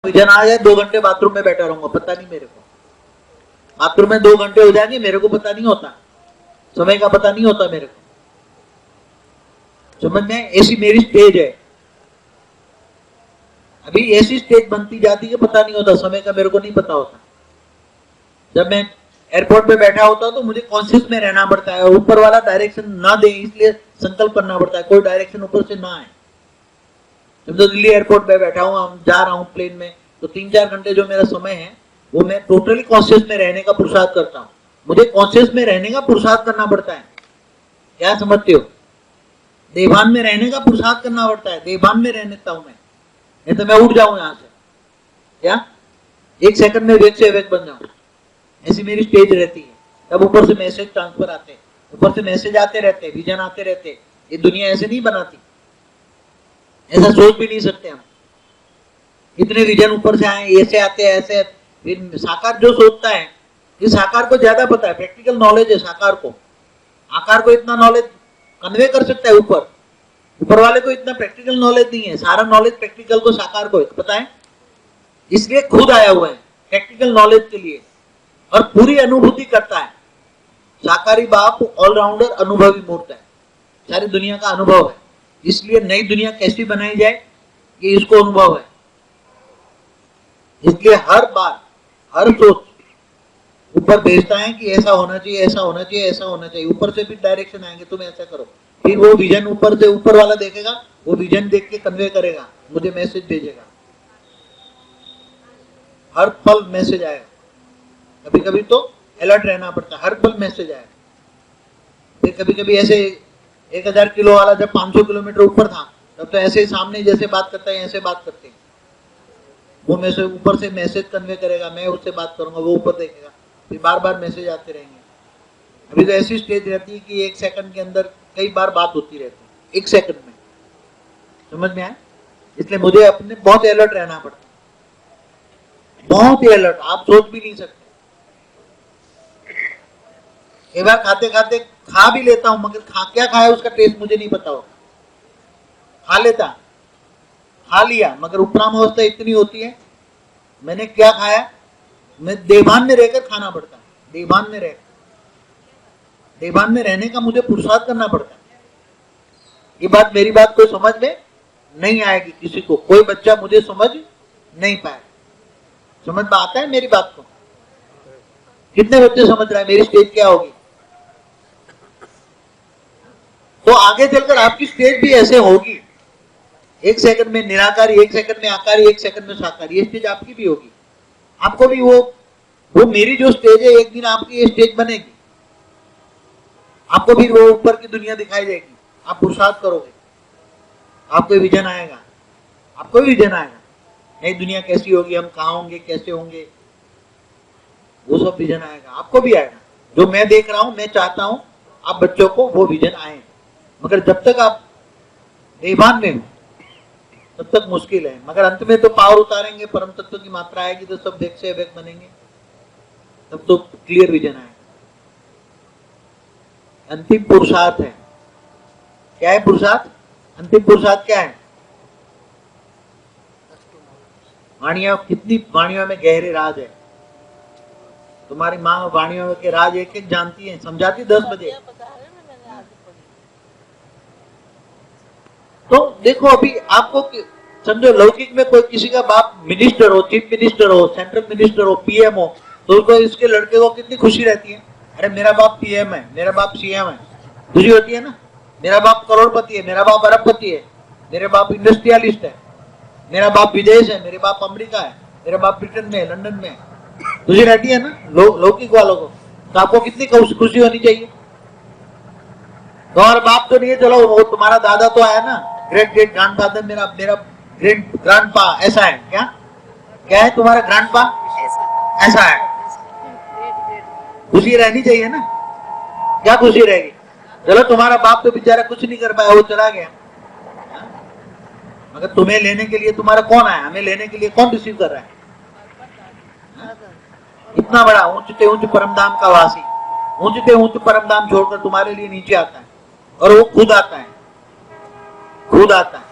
Vision आ जाए 2 घंटे bathroom में बैठा रहूंगा, पता नहीं मेरे को। बाथरूम में 2 घंटे हो जाएंगे, मेरे को पता नहीं होता, समय का पता नहीं होता मेरे को। समझ में? ऐसी मेरी स्टेज है। अभी ऐसी स्टेज बनती जाती है, पता नहीं होता समय का, मेरे को नहीं पता होता। जब मैं एयरपोर्ट पे बैठा होता हूं तो मुझे कॉन्शियस में रहना पड़ता है, ऊपर वाला डायरेक्शन ना दे इसलिए संकल्प करना पड़ता है, कोई डायरेक्शन ऊपर से ना आए। जब तो दिल्ली एयरपोर्ट पे बैठा हूं, हम जा रहा हूं प्लेन में, तो 3-4 घंटे जो मेरा समय है वो मैं टोटली कॉन्शियस में रहने का पुरुषार्थ करता हूँ। मुझे कॉन्शियस में रहने का पुरुषार्थ करना पड़ता है, क्या समझते हो? देवान में रहने का पुरुषार्थ करना पड़ता है, देवान में रहता हूं मैं, नहीं तो मैं उठ जाऊं यहां से, क्या 1 सेकंड में वेग से वेग बन जाऊं। ऐसी मेरी स्टेज रहती है। तब ऊपर से मैसेज ट्रांसफर आते हैं, ऊपर से मैसेज आते रहते, विजन आते रहते। ये दुनिया ऐसे नहीं बनाती, ऐसा सोच भी नहीं सकते हम। इतने विजन ऊपर से आए, ऐसे आते हैं, ऐसे। साकार जो सोचता है, ये साकार को ज्यादा पता है, प्रैक्टिकल नॉलेज है साकार को। आकार को इतना नॉलेज कन्वे कर सकता है ऊपर वाले को इतना प्रैक्टिकल नॉलेज नहीं है। सारा नॉलेज प्रैक्टिकल को साकार को पता है, इसलिए खुद आया हुआ है प्रैक्टिकल नॉलेज के लिए, और पूरी अनुभूति करता है। साकारी बाप ऑलराउंडर अनुभवी मूर्त है, सारी दुनिया का अनुभव है। इसलिए नई दुनिया कैसी बनाई जाए ये इसको अनुभव है। इसलिए हर बार हर सोच ऊपर भेजता है कि ऐसा होना चाहिए, ऐसा होना चाहिए, ऐसा होना चाहिए। ऊपर से भी डायरेक्शन आएंगे, तुम ऐसा करो। फिर वो विजन ऊपर से ऊपर वाला देखेगा, वो विजन देख के कन्वे करेगा, मुझे मैसेज भेजेगा। हर पल मैसेज आएगा, कभी कभी तो अलर्ट रहना पड़ता है, हर पल मैसेज आएगा। फिर कभी कभी ऐसे 1000 किलो वाला जब 500 किलोमीटर ऊपर था, तब तो ऐसे सामने जैसे बात करता है ऐसे बात करते हैं। वो मैसेज ऊपर से मैसेज कन्वे करेगा, मैं उससे बात करूंगा, वो ऊपर देखेगा, फिर बार बार मैसेज आते रहेंगे। अभी तो ऐसी स्टेज रहती है कि 1 सेकंड के अंदर कई बार बात होती रहती है, 1 सेकंड में। समझ में आया? इसलिए मुझे अपने बहुत अलर्ट रहना पड़ता है, बहुत ही अलर्ट, आप सोच भी नहीं सकते। एक बार खाते खाते खा भी लेता हूं, मगर क्या खाया उसका टेस्ट मुझे नहीं पता होगा। खा लिया, मगर उपराम अवस्था इतनी होती है, मैंने क्या खाया, मैं देवान में रहकर खाना पड़ता है। देवान में रहने का मुझे पुरुषार्थ करना पड़ता है। ये बात, मेरी बात कोई समझ में नहीं आएगी किसी को, कोई बच्चा मुझे समझ नहीं पाए। समझ में आता है मेरी बात को? कितने बच्चे समझ रहे हैं मेरी स्टेज क्या होगी? तो आगे चलकर आपकी स्टेज भी ऐसे होगी, 1 सेकंड में निराकारी, 1 सेकंड में आकारी, 1 सेकंड में साकारी। ये स्टेज आपकी भी होगी। आपको भी वो मेरी जो स्टेज है, एक दिन आपकी ये स्टेज बनेगी, आपको भी वो ऊपर की दुनिया दिखाई देगी। आप पुरुषार्थ करोगे, आपको विजन आएगा, आपको भी विजन आएगा, नई दुनिया कैसी होगी, हम कहाँ होंगे, कैसे होंगे, वो सब विजन आएगा, आपको भी आएगा। जो मैं देख रहा हूं, मैं चाहता हूं आप बच्चों को वो विजन आए, मगर जब तक आप देवान में हो तब तक मुश्किल है। मगर अंत में तो पावर उतारेंगे, परम तत्व की मात्रा आएगी तो सब वेग से वेग बनेंगे, तब तो क्लियर विजन आएगा। अंतिम पुरुषार्थ है, क्या है पुरुषार्थ? अंतिम पुरुषार्थ क्या है? वाणियां, कितनी वाणियों में गहरे राज है। तुम्हारी माँ वाणियों के राज एक एक जानती है, समझाती 10 बजे। तो देखो, अभी आपको समझो, लौकिक में कोई किसी का बाप मिनिस्टर हो, चीफ मिनिस्टर हो, सेंट्रल मिनिस्टर हो, पीएम हो, तो उसको इसके लड़के को कितनी खुशी रहती है, अरे मेरा बाप पीएम है, मेरा बाप सीएम है, खुशी होती है ना। मेरा बाप करोड़पति है, मेरा बाप अरबपति है, मेरे बाप इंडस्ट्रियलिस्ट है, मेरा बाप विदेश है, मेरे बाप अमेरिका है, मेरा बाप ब्रिटेन में है, लंदन में है, खुशी रहती है ना लौकिक वालों को। तो आपको कितनी खुशी होनी चाहिए। तुम्हारा बाप तो नहीं है, चलो वो तुम्हारा दादा तो आया ना, ग्रेट ग्रेट ग्रैंडफादर, मेरा ग्रेट ग्रैंडपा, ऐसा है क्या? क्या है तुम्हारा ग्रैंडपा? ऐसा है। खुशी रहनी चाहिए ना, क्या खुशी रहेगी? चलो तुम्हारा बाप तो बेचारा कुछ नहीं कर पाया, वो चला गया, मगर तुम्हें लेने के लिए तुम्हारा कौन आया, हमें लेने के लिए कौन रिसीव कर रहा है? इतना बड़ा ऊंचते ऊंच परमधाम का वासी, ऊंचते ऊंच परमधाम छोड़कर तुम्हारे लिए नीचे आता है, और वो खुद आता है, खुद आता है।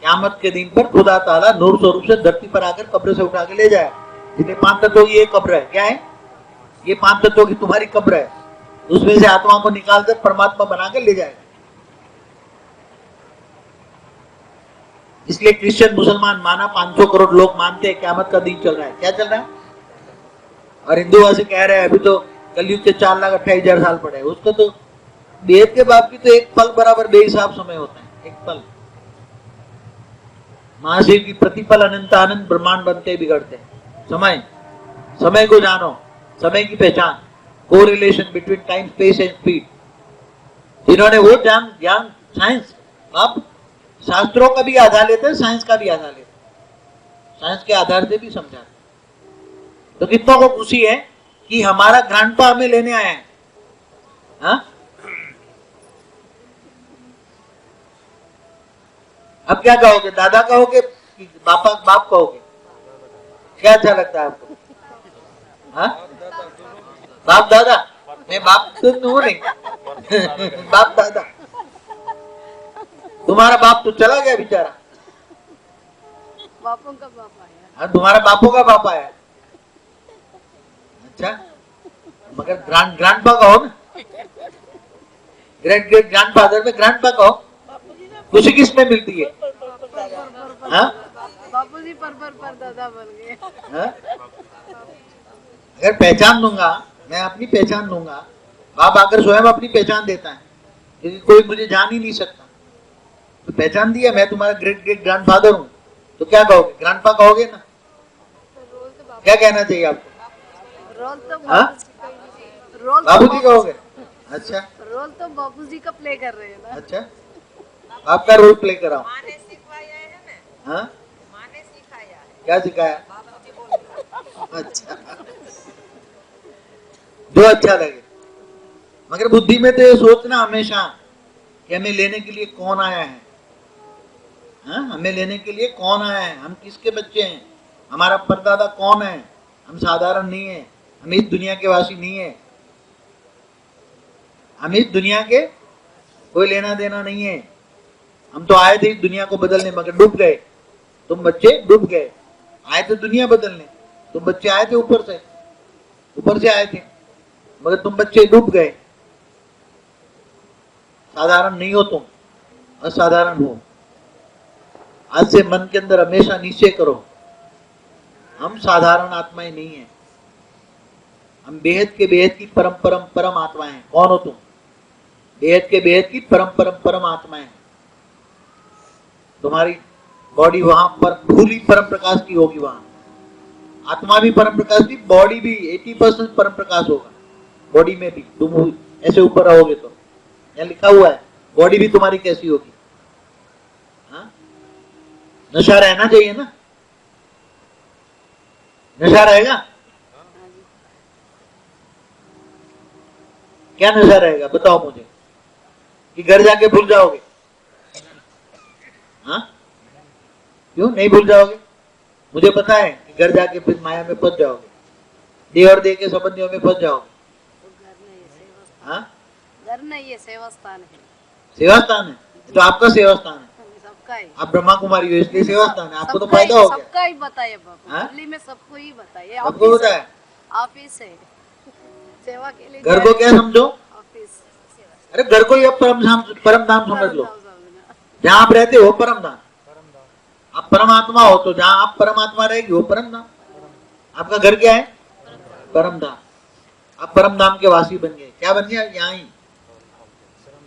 क़यामत के दिन पर खुदा ताला नूर स्वरूप से धरती पर आकर कब्र से उठा के ले जाए। जितने 5 तत्वों की ये कब्र है, क्या है? ये 5 तत्वों की तुम्हारी कब्र है, उसमें से आत्मा को निकालकर परमात्मा बनाकर ले जाएगा। इसलिए क्रिश्चियन मुसलमान माना 500 करोड़ लोग मानते हैं क़यामत का दिन चल रहा है। क्या चल रहा है? और हिंदूवासी कह रहे हैं अभी तो कलयुग के 4,28,000 साल पड़े। उसको तो बेद के बाप की तो एक पल बराबर बेहिसाब समय होता है, एक पल। महाशिव की प्रतिपल अनंत आनंद ब्रह्मांड बनते बिगड़ते। समय, समय को जानो, समय की पहचान, को relation between time space and speed. जिन्होंने वो ज्ञान साइंस, आप शास्त्रों का भी आधार लेते हैं, साइंस का भी आधार लेते हैं, साइंस के आधार से भी समझाते। तो कितनों को खुशी है कि हमारा ग्रैंडपा हमें लेने आया है? हाँ? अब क्या कहोगे, दादा कहोगे कि बाप कहोगे? क्या अच्छा लगता है आपको? हाँ? बाप दादा? मैं बाप तो हूं नहीं बाप दादा। तुम्हारा बाप तो चला गया बेचारा, बापों का बाप आया। हाँ, तुम्हारा बापों का बाप आया। अच्छा, मगर ग्रैंडपा कहो ना, ग्रेट ग्रेट ग्रैंडफादर में ग्रैंडपा कहो। खुशी किसमें मिलती है? हाँ? बापूजी पर दादा बन गए। हाँ? अगर पहचान दूंगा, मैं अपनी पहचान दूंगा, बाप आकर स्वयं अपनी पहचान देता है, क्योंकि कोई मुझे जान ही नहीं सकता। तो पहचान दिया, मैं तुम्हारा ग्रेट ग्रेट ग्रैंडफादर हूँ, तो क्या कहोगे? ग्रैंडपा कहोगे ना? क्या कहना चाहिए आपको? रोल तो बाबूजी कहोगे? अच्छा, रोल तो बापूजी का प्ले कर रहे हैं ना। अच्छा, आपका रोल प्ले कराओ। माँ ने सिखाया है ना। हाँ? माँ ने सिखाया है। क्या सिखाया? बाबूजी बोल। अच्छा, जो अच्छा लगे। मगर बुद्धि में तो ये सोचना हमेशा कि हमें लेने के लिए कौन आया है। हाँ? हमें लेने के लिए कौन आया है, हम किसके बच्चे हैं, हमारा परदादा कौन है। हम साधारण नहीं है, हम इस दुनिया के वासी नहीं है, हम इस दुनिया के कोई लेना देना नहीं है। हम तो आए थे इस दुनिया को बदलने, मगर डूब गए। तुम बच्चे डूब गए। आए थे दुनिया बदलने, तुम बच्चे आए थे ऊपर से आए थे, मगर तुम बच्चे डूब गए। साधारण नहीं हो तुम, असाधारण हो। आज से मन के अंदर हमेशा निश्चय करो, हम साधारण आत्माएं नहीं है, हम बेहद के बेहद की परम आत्माएं हैं। कौन हो तुम? बेहद के बेहद की परम आत्माएं हैं। तुम्हारी बॉडी वहां पर भूली परम प्रकाश की होगी, वहां आत्मा भी परम प्रकाश की, बॉडी भी 80% परम प्रकाश होगा। बॉडी में भी तुम ऐसे ऊपर रहोगे तो, यहाँ लिखा हुआ है बॉडी भी तुम्हारी कैसी होगी। हाँ? नशा रहना चाहिए ना, नशा रहेगा? क्या नशा रहेगा बताओ मुझे, कि घर जाके भूल जाओगे? हाँ? क्यों नहीं भूल जाओगे? मुझे पता है कि घर जाके फिर माया में फंस जाओगे, देह और देह के संबंधियों में फंस जाओगे। हाँ? घर नहीं है, सेवा स्थान है। सेवा स्थान है तो आपका सेवा स्थान है, सबका ही। आप ब्रह्मा कुमारी हो इसलिए सेवा स्थान है, आपको तो सबका फायदा ही- हो गया। सबका ही बताइए बापू, हाँ? दिल्ली में सबको ही बताइए। सबको होता है। ऑफिस है, सेवा के लिए घर को क्या समझो? ऑफिस। अरे घर को ही अब परम धाम समझ लो। जहाँ आप रहते हो परम धाम, आप परमात्मा हो, तो जहाँ आप परमात्मा रहेगी वो परम धाम। आपका घर क्या है? परम धाम। आप परम धाम के वासी बन गए। क्या बन गया? यहाँ ही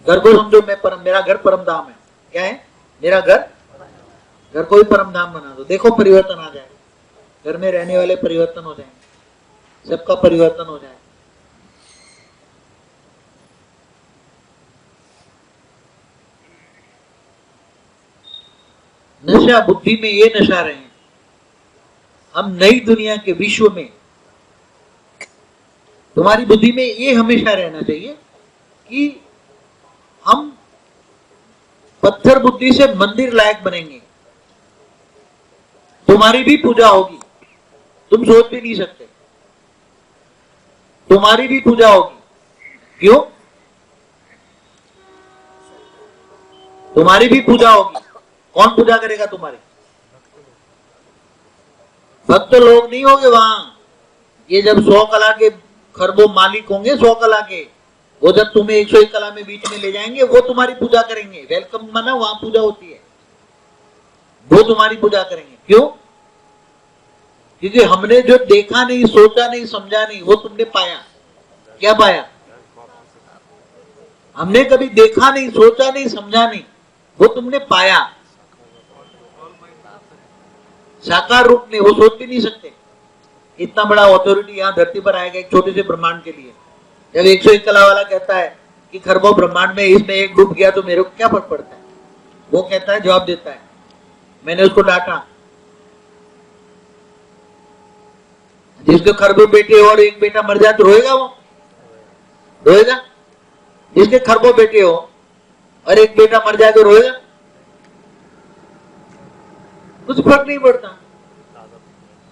घर को समझो, मैं परम, मेरा घर परम धाम है। क्या है? मेरा घर को ही परम धाम बना दो, देखो परिवर्तन आ जाएगा। घर में रहने वाले परिवर्तन हो जाएंगे, सबका परिवर्तन हो जाएगा। नशा बुद्धि में ये नशा रहे हैं, हम नई दुनिया के विश्व में, तुम्हारी बुद्धि में ये हमेशा रहना चाहिए कि हम पत्थर बुद्धि से मंदिर लायक बनेंगे, तुम्हारी भी पूजा होगी, तुम सोच भी नहीं सकते, तुम्हारी भी पूजा होगी। क्यों? तुम्हारी भी पूजा होगी, कौन पूजा करेगा तुम्हारी? भक्त लोग नहीं होंगे वहां। ये जब 100 कला के खरबों मालिक होंगे, 100 कला के, वो जब तुम्हें 101 कला में बीच में ले जाएंगे, वो तुम्हारी पूजा करेंगे। वेलकम माना वहां पूजा होती है, वो तुम्हारी पूजा करेंगे। क्यों? क्योंकि हमने जो देखा नहीं, सोचा नहीं, समझा नहीं, वो तुमने पाया। क्या पाया? हमने कभी देखा नहीं, सोचा नहीं, समझा नहीं, वो तुमने पाया। साकार रूप में वो सोच भी नहीं सकते। इतना बड़ा अथॉरिटी यहाँ धरती पर आएगा एक छोटे से ब्रह्मांड के लिए। जब 101 कला वाला कहता है कि खरबों ब्रह्मांड में इसमें एक डूब गया तो मेरे को क्या फर्क पड़ता है? वो कहता है, जवाब देता है, मैंने उसको डांटा। जिसके खरबों बेटे और एक बेटा मर जाए तो रोएगा? वो रोएगा? जिसके खरबों बेटे हो और एक बेटा मर जाए तो रोएगा? कुछ फर्क नहीं पड़ता।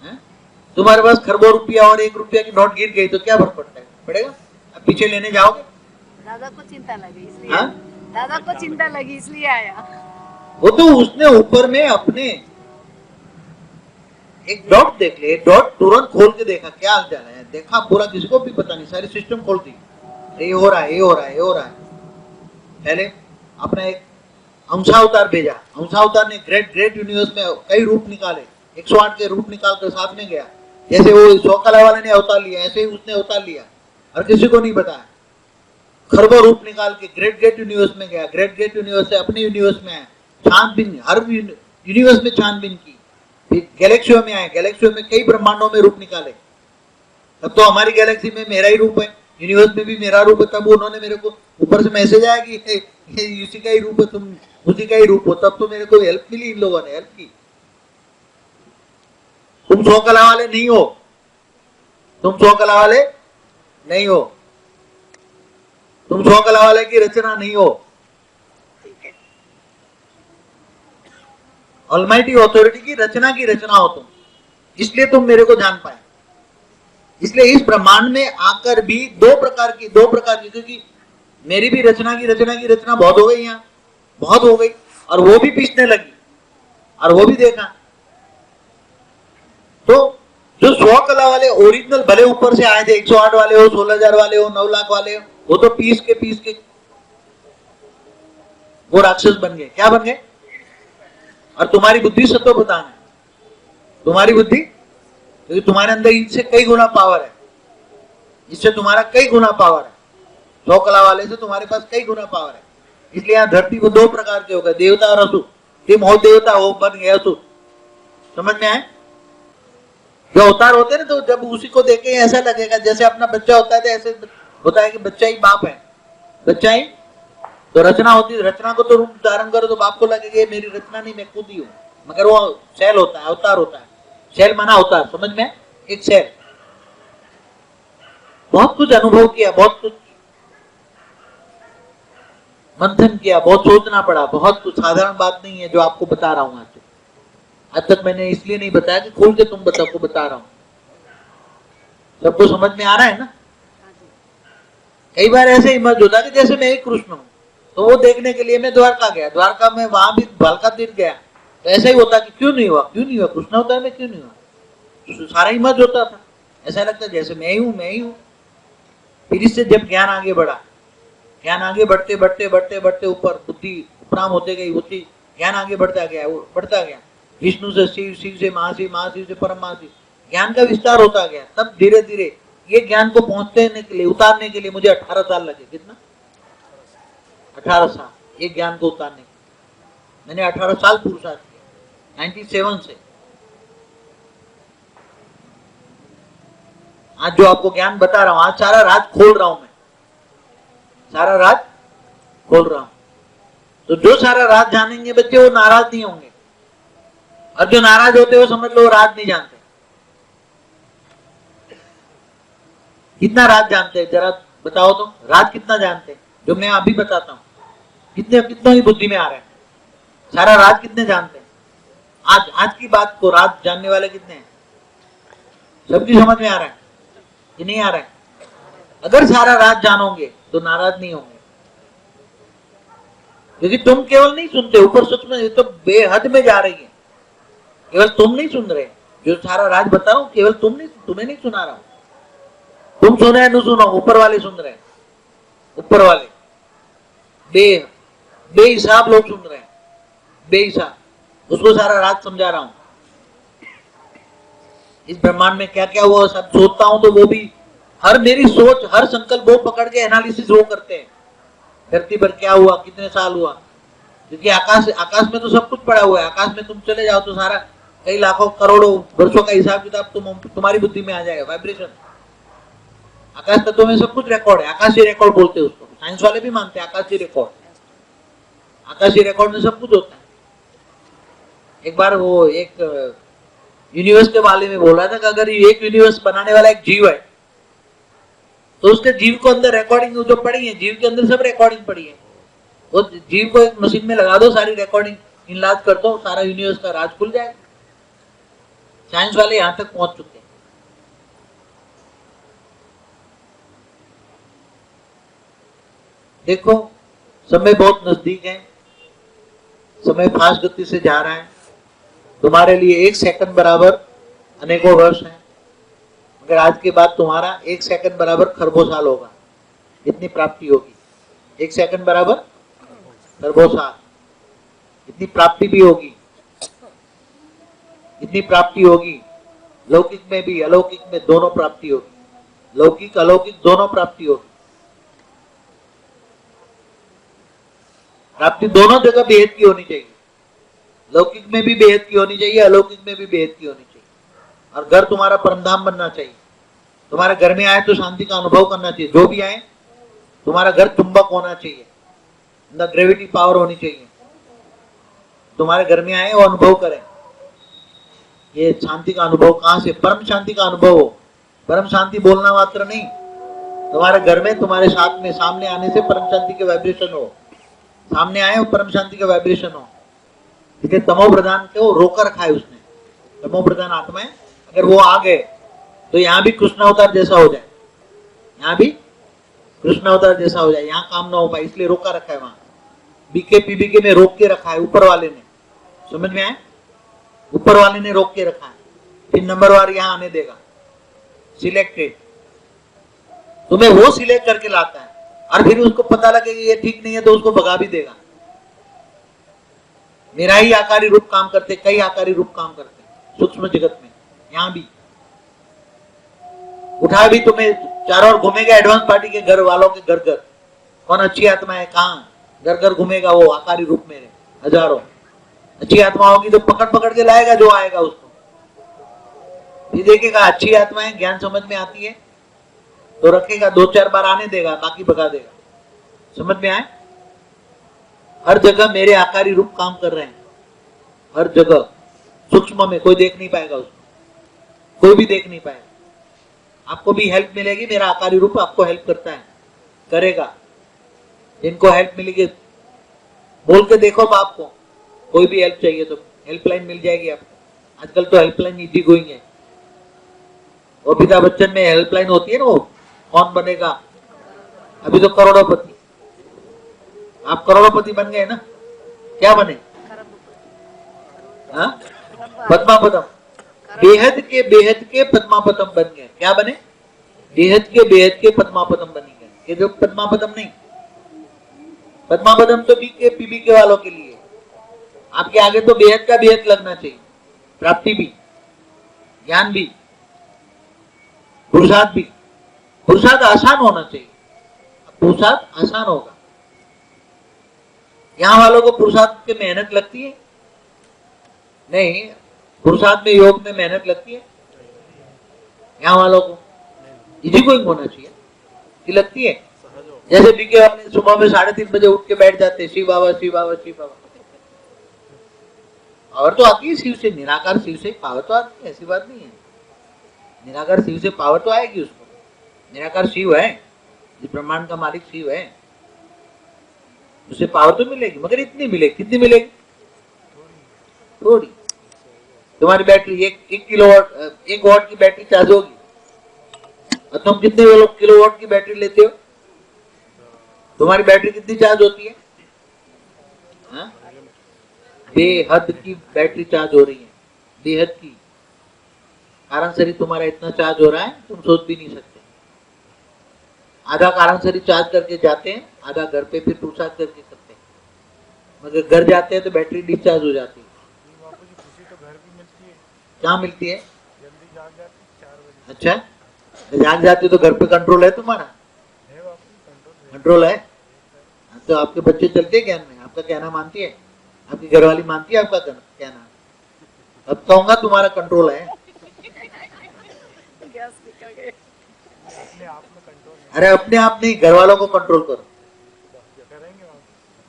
है? तुम्हारे पास खरबों रुपया और 1 रुपया की नोट गिर गई तो क्या फर्क पड़ता है? पड़ेगा? अब पीछे लेने जाओगे? दादा को चिंता लगी इसलिए। हाँ? दादा को चिंता लगी इसलिए आया। वो तो उसने ऊपर में अपने एक डॉट देख ले, डॉट तुरंत खोल के देखा क्या हाल चाल है, देखा पूरा, किसी को भी पता नहीं, सारी सिस्टम खोल दी, ये हो रहा है, ये हो रहा है, ये हो रहा है। पहले अपना एक अंशावतार भेजा। अंशावतार ने ग्रेट ग्रेट यूनिवर्स में कई रूप निकाले, 108 के रूप निकाल कर साथ में गया। जैसे वो 100 कला वाले ने अवतार लिया, ऐसे ही उसने अवतार लिया और किसी को नहीं बताया। खरबों रूप निकाल के ग्रेट ग्रेट यूनिवर्स में गया, ग्रेट ग्रेट यूनिवर्स से अपने यूनिवर्स में आया, छानबीन हर यूनिवर्स में छानबीन की, फिर गैलेक्सियों में आए, गैलेक्सियों में कई ब्रह्मांडों में रूप निकाले। तब तो हमारी गैलेक्सी में मेरा ही रूप है, यूनिवर्स में भी मेरा रूप है। तब उन्होंने मेरे को ऊपर से मैसेज आया कि ये उसी का ही रूप है, तुम उसी का ही रूप हो। तब तो मेरे को हेल्प मिली, इन लोगों ने हेल्प की। तुम 100 कला वाले नहीं हो, तुम 100 कला वाले नहीं हो, तुम 100 कला वाले की रचना नहीं हो। ऑलमाइटी ऑथोरिटी की रचना हो तुम, इसलिए तुम मेरे को जान पाए। इसलिए इस ब्रह्मांड में आकर भी दो प्रकार की, क्योंकि मेरी भी रचना की रचना बहुत हो गई, यहाँ बहुत हो गई, और वो भी पीछने लगी और वो भी देखा। तो जो 100 कला वाले ओरिजिनल भले ऊपर से आए थे, 108 वाले हो, 16,000 वाले हो, 9 लाख वाले हो, वो तो पीस के वो राक्षस बन गए। क्या बन गए? और तुम्हारी बुद्धि सत्व प्रधान है, तुम्हारी बुद्धि, क्योंकि तुम्हारे अंदर इनसे कई गुना पावर है, इससे तुम्हारा कई गुना पावर है। 100 कला वाले से तुम्हारे पास कई गुना पावर है। इसलिए यहाँ धरती को 2 प्रकार के हो गए, देवता और असुर। तुम हो देवता, हो बन गए असुर। समझ में आए? जो अवतार होते हैं ना, तो जब उसी को देखे ऐसा लगेगा जैसे अपना बच्चा होता है, तो ऐसे होता है कि बच्चा ही बाप है, बच्चा ही तो रचना होती है। रचना को तो रूप धारण करो तो बाप को लगेगा ये मेरी रचना नहीं, मैं खुद ही हूँ, मगर वो सेल होता है, अवतार होता है। सेल माना अवतार, समझ में? एक सेल। बहुत कुछ अनुभव किया, बहुत कुछ मंथन किया, बहुत सोचना पड़ा, बहुत कुछ, साधारण बात नहीं है जो आपको बता रहा हूं। आज तक मैंने इसलिए नहीं बताया कि खोल के तुम बता रहा हूं। सबको समझ में आ रहा है ना? कई बार ऐसे ही मत होता कि जैसे मैं एक कृष्ण हूं, तो वो देखने के लिए मैं द्वारका गया, द्वारका में वहां भी द्वारका तीर्थ गया, तो ऐसा ही होता कि क्यों नहीं हुआ, कृष्ण होता है, मैं क्यों नहीं हुआ, तो सारा ही मत होता था। ऐसा लगता जैसे मैं ही हूं। फिर इससे जब ज्ञान आगे बढ़ा, ज्ञान आगे बढ़ते ऊपर बुद्धि उपराम होते गई, बुद्धि ज्ञान आगे बढ़ता गया, विष्णु से शिव, शिव से महाशिव, महाशिव से परम महाशिव, ज्ञान का विस्तार होता गया। तब धीरे धीरे ये ज्ञान को पहुंचने के लिए, उतारने के लिए मुझे 18 साल लगे। कितना? 18 साल ये ज्ञान को उतारने के। मैंने 18 साल पुरुषार्थ किया 97 से। आज जो आपको ज्ञान बता रहा हूं, आज सारा राज खोल रहा हूं मैं, सारा राज खोल रहा हूं। तो जो सारा राज जानेंगे बच्चे, वो नाराज नहीं होंगे, और जो नाराज होते हो समझ लो राज नहीं जानते। कितना राज जानते हैं जरा बताओ तो, राज कितना जानते हैं? जो मैं अभी बताता हूं, कितना ही बुद्धि में आ रहा है, सारा राज कितने जानते हैं? आज की बात को राज जानने वाले कितने हैं? सबकी समझ में आ रहा है कि नहीं आ रहा है? अगर सारा राज जानोगे तो नाराज नहीं होंगे, क्योंकि तुम केवल नहीं सुनते, ऊपर सूक्ष्म ये तो बेहद में जा रही है। केवल तुम नहीं सुन रहे, जो सारा राज बता रहा हूं केवल तुम्हें नहीं सुना रहा हूं। तुम सुने या न सुनो, ऊपर वाले सुन रहे हैं। ऊपर वाले बेहिसाब लोग सुन रहे हैं, बेहिसाब। उसको सारा राज समझा रहा हूं। इस ब्रह्मांड में क्या क्या हुआ सब सोचता हूं, तो वो भी हर मेरी सोच, हर संकल्प वो पकड़ के एनालिसिस वो करते हैं। धरती पर क्या हुआ, कितने साल हुआ, क्योंकि आकाश में तो सब कुछ पड़ा हुआ है। आकाश में तुम चले जाओ तो सारा कई लाखों करोड़ों वर्षों का हिसाब किताब तुम्हारी बुद्धि में आ जाएगा। वाइब्रेशन आकाश तत्वों में सब कुछ रिकॉर्ड है। आकाशीय रिकॉर्ड बोलते हैं उसको, साइंस वाले भी मानते हैं आकाशीय रिकॉर्ड। आकाशीय रिकॉर्ड में सब कुछ होता है। एक बार वो एक यूनिवर्स के बारे में बोल रहा था कि अगर एक यूनिवर्स बनाने वाला एक जीव है, तो उसके जीव को अंदर रिकॉर्डिंग जो पड़ी है, जीव के अंदर सब रिकॉर्डिंग पड़ी है। वो जीव को एक मशीन में लगा दो, सारी रिकॉर्डिंग इनलाज कर दो, सारा यूनिवर्स का राज खुल जाएगा। साइंस वाले यहां तक पहुंच चुके हैं। देखो समय बहुत नजदीक है, समय फास्ट गति से जा रहा है। तुम्हारे लिए 1 सेकंड बराबर अनेकों वर्ष है, मगर आज के बाद तुम्हारा 1 सेकंड बराबर खरबों साल होगा। इतनी प्राप्ति होगी। 1 सेकंड बराबर खरबों साल, इतनी प्राप्ति भी होगी, इतनी प्राप्ति होगी। लौकिक में भी अलौकिक में दोनों प्राप्ति होगी। लौकिक अलौकिक दोनों प्राप्ति होगी। प्राप्ति दोनों जगह बेहद की होनी चाहिए। लौकिक में भी बेहद की होनी चाहिए, अलौकिक में भी बेहद की होनी चाहिए। और घर तुम्हारा परमधाम बनना चाहिए। तुम्हारे घर में आए तो शांति का अनुभव करना चाहिए। जो भी आए तुम्हारा घर चुंबक होना चाहिए, अंदर ग्रेविटी पावर होनी चाहिए। तुम्हारे घर में आए वो अनुभव करें। ये शांति का अनुभव कहां से? परम शांति का अनुभव हो। परम शांति बोलना मात्र नहीं, तुम्हारे घर में तुम्हारे साथ में सामने आने से परम शांति के वाइब्रेशन हो। सामने आए वो परम शांति का वाइब्रेशन हो। इसलिए तमो प्रधान को रोकर रखा है उसने। तमो प्रधान आत्माएं अगर वो आ गए तो यहाँ भी कृष्ण अवतार जैसा हो जाए, यहाँ भी कृष्ण अवतार जैसा हो जाए, यहाँ काम ना हो पाए, इसलिए रोका रखा है। वहां बीके पीबीके में रोक के रखा है ऊपर वाले ने। समझ में आए? ऊपर वाले ने रोक के रखा है। फिर नंबरवार यहाँ आने देगा, सिलेक्टेड। तुम्हें वो सिलेक्ट करके लाता है, और फिर उसको पता लगे कि ये ठीक नहीं है तो उसको भगा भी देगा। मेरा ही आकारी रूप काम करते, कई आकारी रूप काम करते सूक्ष्म जगत में। यहां भी उठा भी तुम्हें चारों ओर घूमेगा। एडवांस पार्टी के घर वालों के घर घर कौन अच्छी आत्मा है, कहाँ घर घर घूमेगा वो आकारी रूप में। हजारों अच्छी आत्मा होगी तो पकड़ पकड़ के लाएगा जो आएगा उसको। ये देखेगा अच्छी आत्माएं ज्ञान समझ में आती है तो रखेगा, 2-4 बार आने देगा, बाकी भगा देगा। समझ में आए? हर जगह मेरे आकारी रूप काम कर रहे हैं, हर जगह। सूक्ष्म में कोई देख नहीं पाएगा उसको, कोई भी देख नहीं पाएगा। आपको भी हेल्प मिलेगी, मेरा आकारी रूप आपको हेल्प करता है, करेगा। जिनको हेल्प मिलेगी बोल के देखो बाप को, कोई भी हेल्प चाहिए तो हेल्पलाइन मिल जाएगी आपको। आजकल तो हेल्पलाइन इजी गोइंग है। वो अमिताभ बच्चन में हेल्पलाइन होती है ना, वो कौन बनेगा, अभी तो करोड़ोंपति। आप करोड़ोंपति बन गए ना, क्या बने? हाँ, पद्मापदम। बेहद के पद्मापदम बन गए। क्या बने? बेहद के पद्मापदम बन गए। ये जो पद्मापदम नहीं, पद्मापदम तो बीके पीबीके वालों के लिए। आपके आगे तो बेहद का बेहद लगना चाहिए। प्राप्ति भी, ज्ञान भी, पुरुषार्थ भी। पुरुषार्थ आसान होना चाहिए, पुरुषार्थ आसान होगा। यहाँ वालों को पुरुषार्थ की मेहनत लगती है नहीं? पुरुषार्थ में योग में मेहनत लगती है यहाँ वालों को? इजी गोइंग होना चाहिए कि लगती है? जैसे बीके वाले सुबह में 3:30 बजे उठ के बैठ जाते, शिव बाबा शिव बाबा शिव बाबा। पावर तो आती है शिव से, निराकार शिव से पावर तो आती है, ऐसी बात नहीं है। निराकार शिव से पावर तो आएगी उसको। निराकार शिव है, इस ब्रह्मांड का मालिक शिव है, उसे पावर तो मिलेगी, मगर इतनी मिलेगी। कितनी मिलेगी? थोड़ी। तुम्हारी बैटरी 1 किलोवाट 1 वाट की बैटरी चार्ज होगी, और तुम कितने किलोवाट की बैटरी लेते हो? तुम्हारी बैटरी कितनी चार्ज होती है? हाँ? बेहद की बैटरी चार्ज हो रही है, बेहद की कारण शरी तुम्हारा इतना चार्ज हो रहा है तुम सोच भी नहीं सकते। आधा कारण शरी चार्ज करके जाते हैं, आधा घर पे फिर पूछताछ करके करते हैं, मगर घर जाते हैं तो बैटरी डिस्चार्ज हो जाती है। बापू जी खुशी तो घर भी मिलती है, क्या मिलती है? जल्दी जाग जाते 4 बजे। अच्छा, जाग जाते तो घर पे कंट्रोल है तुम्हारा? है बापू, कंट्रोल है? तो आपके बच्चे चलते हैं ज्ञान में, आपका कहना मानती है, आपकी घरवाली मानती है आपका कहना? अब कहूंगा तुम्हारा कंट्रोल है। गैस निकल गए। अपने आप में कंट्रोल अरे अपने आप नहीं, घर वालों को कंट्रोल करो। करेंगे बापू।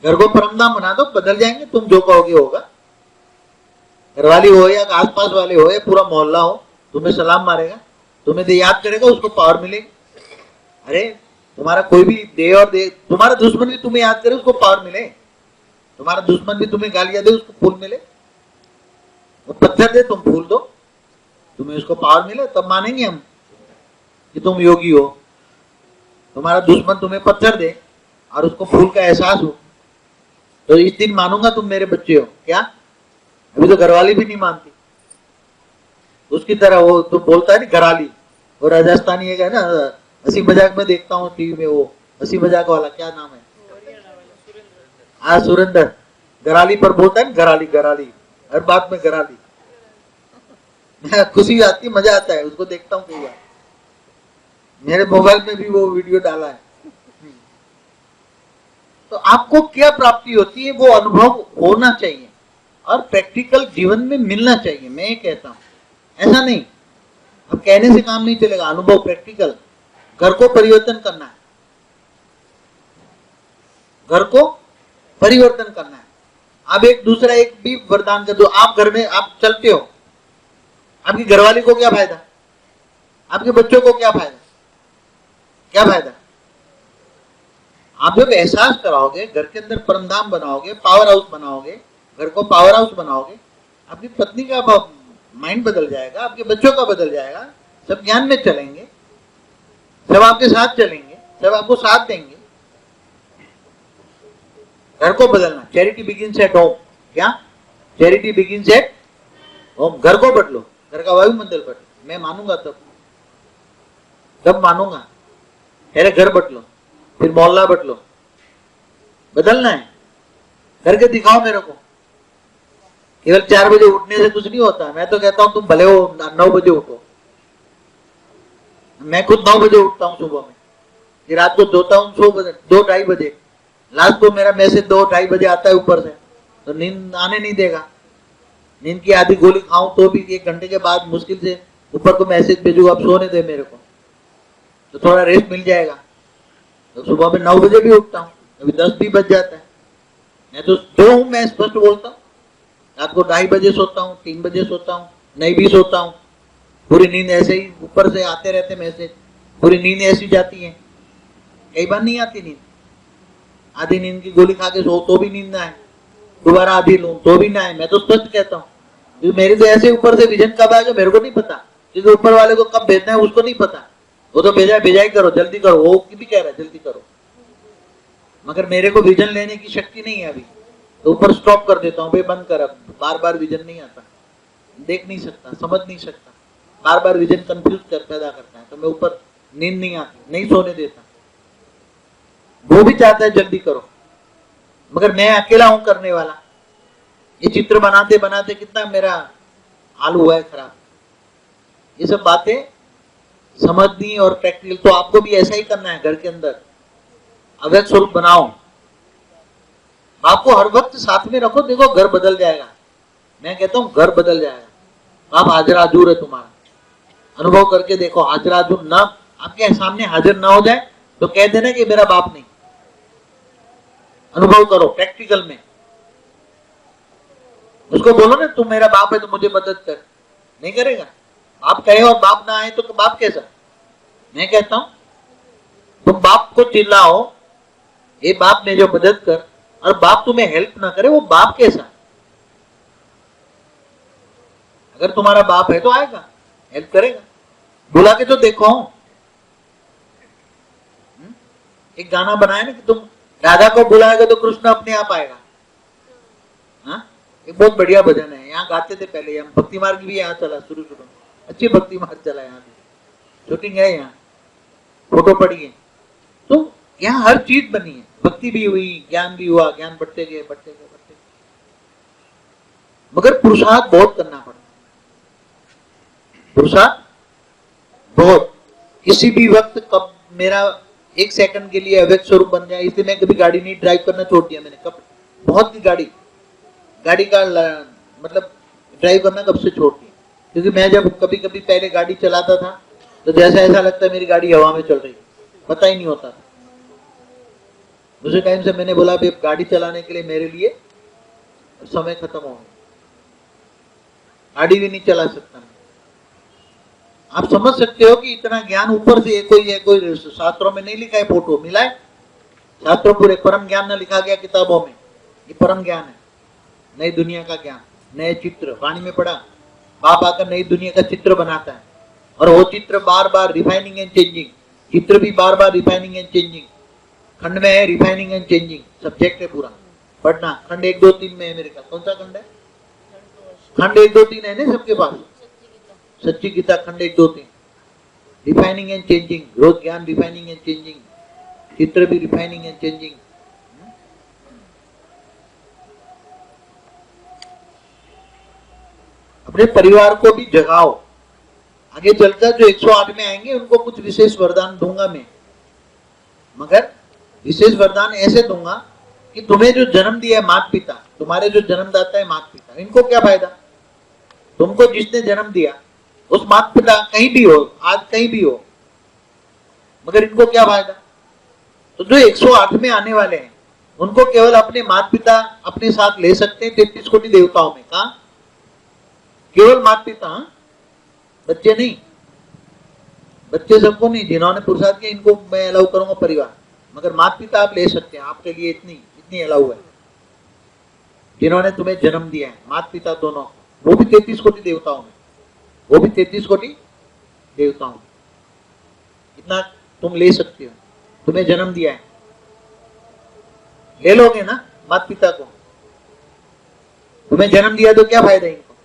घर को परमधाम बना दो, बदल जाएंगे, तुम जो कहोगे होगा। घरवाली हो या आसपास वाले हो या पूरा मोहल्ला हो, तुम्हें सलाम मारेगा, तुम्हें दे याद करेगा, उसको पावर मिलेगी। अरे तुम्हारा कोई भी दे और दे, तुम्हारा दुश्मन भी तुम्हें याद करे उसको पावर मिले, तुम्हारा दुश्मन भी तुम्हें गालियां दे उसको फूल मिले। वो पत्थर दे तुम फूल दो, तुम्हें उसको पावर मिले, तब मानेंगे हम कि तुम योगी हो। तुम्हारा दुश्मन तुम्हें पत्थर दे और उसको फूल का एहसास हो, तो इस दिन मानूंगा तुम मेरे बच्चे हो। क्या अभी तो घरवाली भी नहीं मानती, उसकी तरह वो तो बोलता है ना घराली, वो राजस्थानी है ना, हंसी मजाक में देखता हूँ टीवी में, वो हंसी मजाक वाला क्या नाम है, हाँ सुरेंद्र, घराली पर बोलता है ना, घराली घराली, हर बात में घराली। खुशी आती, मजा आता है, उसको देखता हूँ कई बार, मेरे मोबाइल में भी वो वीडियो डाला है। तो आपको क्या प्राप्ति होती है वो अनुभव होना चाहिए और प्रैक्टिकल जीवन में मिलना चाहिए। मैं ये कहता हूं, ऐसा नहीं अब कहने से काम नहीं चलेगा, अनुभव प्रैक्टिकल। घर को परिवर्तन करना है, घर को परिवर्तन करना है। अब एक दूसरा एक भी वरदान कर दो, आप घर में आप चलते हो, आपकी घरवाली को क्या फायदा, आपके बच्चों को क्या फायदा, क्या फायदा? आप जब एहसास कराओगे, घर के अंदर परमधाम बनाओगे, पावर हाउस बनाओगे, घर को पावर हाउस बनाओगे, आपकी पत्नी का माइंड बदल जाएगा, आपके बच्चों का बदल जाएगा, सब ज्ञान में चलेंगे, सब आपके साथ चलेंगे, सब आपको साथ देंगे। घर को बदलना, चैरिटी बिगिंस एट होम। क्या? Charity begins at home. घर को बदलो, घर का वायुमंडल बदलो। मैं मानूंगा तब मानूंगा। पहले घर बदलो, फिर मोहल्ला बदलो। बदलना है, करके दिखाओ मेरे को। केवल 4 बजे उठने से कुछ नहीं होता। मैं तो कहता हूं तुम भले हो 9 बजे उठो। मैं खुद 9 बजे उठता हूं सुबह में, फिर रात को सोता हूं 2-2:30 बजे। लास्ट को मेरा मैसेज 2-2:30 बजे आता है ऊपर से, तो नींद आने नहीं देगा। नींद की आधी गोली खाऊं तो भी 1 घंटे के बाद मुश्किल से ऊपर को मैसेज भेजूंगा, अब सोने दे मेरे को, तो थोड़ा रेस्ट मिल जाएगा। तो सुबह में 9 बजे भी उठता हूँ, अभी 10 भी बज जाता है। मैं तो जो हूँ मैं स्पष्ट बोलता हूँ। रात को 2:30 बजे सोता हूँ, 3 बजे सोता हूँ, नहीं भी सोता हूँ। पूरी नींद ऐसे ही ऊपर से आते रहते मैसेज, पूरी नींद ऐसी जाती है। कई बार नहीं आती नींद, आधी नींद की गोली खा के सो तो भी नींद ना आए, दोबारा आधी लूं तो भी ना आए। मैं तो स्पष्ट कहता हूँ, मेरे तो ऐसे ऊपर से विजन कब आएगा मेरे को नहीं पता, क्योंकि ऊपर वाले को कब भेजना है उसको नहीं पता। वो तो भेजा ही करो, जल्दी करो, वो भी कह रहा है जल्दी करो, मगर मेरे को विजन लेने की शक्ति नहीं है अभी, तो ऊपर स्टॉप कर देता हूँ, भाई बंद कर, अब बार बार विजन नहीं आता, देख नहीं सकता, समझ नहीं सकता, बार बार विजन कंफ्यूज पैदा करता है, तो मैं ऊपर नींद नहीं आती, नहीं सोने देता। वो भी चाहता है जल्दी करो, मगर मैं अकेला हूं करने वाला। ये चित्र बनाते बनाते कितना मेरा हाल हुआ है खराब। ये सब बातें समझनी और प्रैक्टिकल, तो आपको भी ऐसा ही करना है। घर के अंदर अव्यक्त स्वरूप बनाओ, आपको हर वक्त साथ में रखो, देखो घर बदल जाएगा। मैं कहता हूं घर बदल जाएगा। आप हाजिर हाजूर है तुम्हारा, अनुभव करके देखो। हाजिर हाजूर ना आपके सामने हाजिर ना हो जाए तो कह देना कि मेरा बाप नहीं। अनुभव करो प्रैक्टिकल में, उसको बोलो ना तुम मेरा बाप है तो मुझे मदद कर, नहीं करेगा। बाप कहे और बाप ना आए तो बाप कैसा? मैं कहता हूं तुम बाप को चिल्लाओ, ये बाप ने जो मदद कर, और बाप तुम्हें हेल्प ना करे, वो बाप कैसा? अगर तुम्हारा बाप है तो आएगा, हेल्प करेगा। बुला के तो देखो। एक गाना बनाया ना कि तुम राधा को बुलाएगा तो कृष्ण अपने आप आएगा। एक बहुत बढ़िया भजन है, यहाँ गाते थे पहले, हम भक्ति मार्ग भी यहाँ चला शुरू शुरू में, अच्छी भक्ति मार्ग चला, यहाँ भी शूटिंग है, यहाँ फोटो पड़ी है, तो यहाँ हर चीज बनी है, भक्ति भी हुई, ज्ञान भी हुआ, ज्ञान बढ़ते गए बढ़ते गए बढ़ते गए, मगर पुरुषार्थ बहुत करना पड़ता, पुरुषार्थ बहुत। किसी भी वक्त कब मेरा एक सेकंड के लिए अव्यक्त स्वरूप बन जाए, इसलिए मैं कभी गाड़ी नहीं ड्राइव करना छोड़ दिया मैंने, कब बहुत की गाड़ी का मतलब ड्राइव करना कब से छोड़ दिया, क्योंकि मैं जब कभी कभी पहले गाड़ी चलाता था तो जैसा ऐसा लगता है मेरी गाड़ी हवा में चल रही, पता ही नहीं होता था। दूसरे टाइम से मैंने बोला अब गाड़ी चलाने के लिए मेरे लिए समय खत्म हो गया, गाड़ी भी नहीं चला सकता मैं। आप समझ सकते हो कि इतना ज्ञान ऊपर से कोई शास्त्रों में नहीं लिखा है, फोटो मिला है, शास्त्रों पूरे परम ज्ञान न लिखा गया किताबों में, ये परम ज्ञान है, नई दुनिया का ज्ञान, नए चित्र, वाणी में पढ़ा, बाप आकर नई दुनिया का चित्र बनाता है, और वो चित्र बार बार रिफाइनिंग एंड चेंजिंग, चित्र भी बार बार रिफाइनिंग एंड चेंजिंग, खंड में है रिफाइनिंग एंड चेंजिंग, सब्जेक्ट है पूरा पढ़ना, खंड 1 2 3 में है मेरे का, कौन सा खंड है, खंड 1 2 3 है ना सबके पास, सच्ची गीता खंड 1 2 3, रिफाइनिंग एंड चेंजिंग, रोज ज्ञान रिफाइनिंग एंड चेंजिंग, चित्र भी रिफाइनिंग एंड चेंजिंग। अपने परिवार को भी जगाओ, आगे चलकर जो 108 में आएंगे उनको कुछ विशेष वरदान दूंगा मैं, मगर विशेष वरदान ऐसे दूंगा कि तुम्हें जो जन्म दिया है माता पिता, तुम्हारे जो जन्मदाता है माता पिता, इनको क्या फायदा, तुमको जिसने जन्म दिया उस माता पिता कहीं भी हो, आज कहीं भी हो, मगर इनको क्या फायदा। तो जो 108 में आने वाले हैं उनको केवल अपने माता पिता अपने साथ ले सकते हैं 33 कोटि देवताओं में, कहा केवल माता पिता, बच्चे नहीं, बच्चे सबको नहीं, जिन्होंने पुरुषार्थ किया इनको मैं अलाउ करूंगा परिवार, मगर माता पिता आप ले सकते हैं, आपके लिए इतनी अलाउ है, जिन्होंने तुम्हें जन्म दिया है माता पिता दोनों, वो भी 33 कोटि देवताओं में, वो भी 33 कोटि देवताओं में, इतना तुम ले सकते हो, तुम्हें जन्म दिया है, ले लोगे ना माता पिता को, तुम्हें जन्म दिया तो क्या फायदा इनको,